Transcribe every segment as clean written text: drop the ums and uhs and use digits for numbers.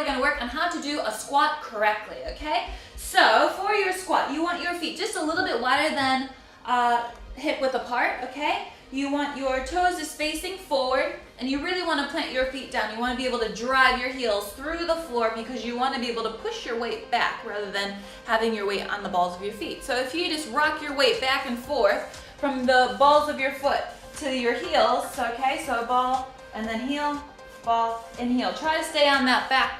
We're gonna work on how to do a squat correctly, okay? So for your squat, you want your feet just a little bit wider than hip width apart, okay? You want your toes just facing forward, and you really want to plant your feet down. You want to be able to drive your heels through the floor because you want to be able to push your weight back rather than having your weight on the balls of your feet. So if you just rock your weight back and forth from the balls of your foot to your heels, okay? So ball and then heel, ball and heel. Try to stay on the back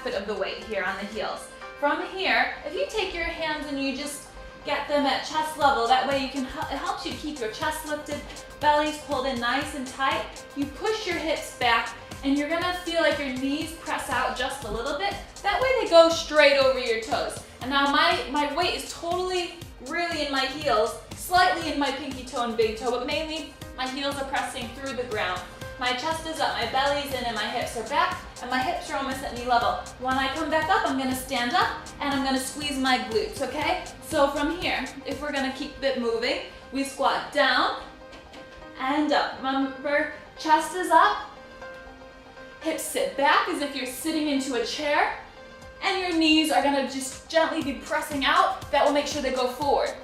bit of the weight here on the heels. From here, if you take your hands and you just get them at chest level, that way it helps you keep your chest lifted, belly's pulled in nice and tight. You push your hips back and you're gonna feel like your knees press out just a little bit. That way they go straight over your toes. And now my weight is totally really in my heels, slightly in my pinky toe and big toe, but mainly my heels are pressing through the ground. My chest is up, my belly's in, and my hips are back, and my hips are almost at knee level. When I come back up, I'm gonna stand up, and I'm gonna squeeze my glutes, okay? So from here, if we're gonna keep it moving, we squat down and up. Remember, chest is up, hips sit back as if you're sitting into a chair, and your knees are gonna just gently be pressing out. That will make sure they go forward.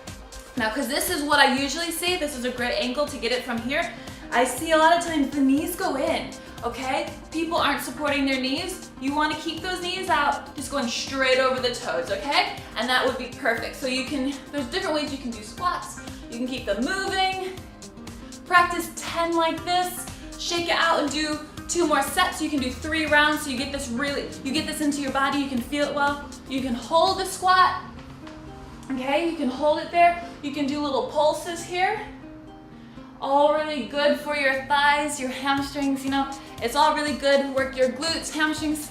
Now, because this is what I usually see, this is a great angle to get it from here. I see a lot of times the knees go in, okay? People aren't supporting their knees. You want to keep those knees out, just going straight over the toes, okay? And that would be perfect. So there's different ways you can do squats. You can keep them moving. Practice 10 like this. Shake it out and do 2 more sets. You can do 3 rounds so you get this into your body, you can feel it well. You can hold the squat, okay? You can hold it there. You can do little pulses here. All really good for your thighs, your hamstrings, it's all really good. Work your glutes, hamstrings,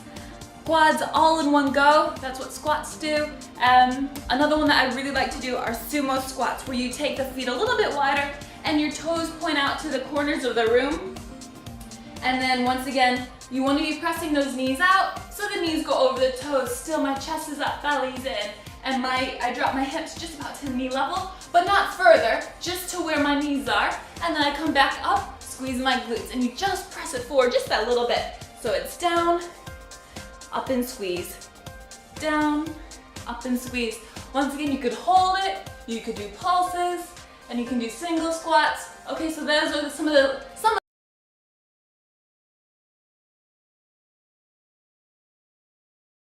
quads all in one go. That's what squats do. Another one that I really like to do are sumo squats, where you take the feet a little bit wider and your toes point out to the corners of the room. And then once again, you want to be pressing those knees out so the knees go over the toes. Still my chest is up, belly's in. And I drop my hips just about to knee level, but not further, just to where my knees are. And then I come back up, squeeze my glutes, and you just press it forward just that little bit. So it's down, up and squeeze. Down, up and squeeze. Once again, you could hold it, you could do pulses, and you can do single squats. Okay, so those are some of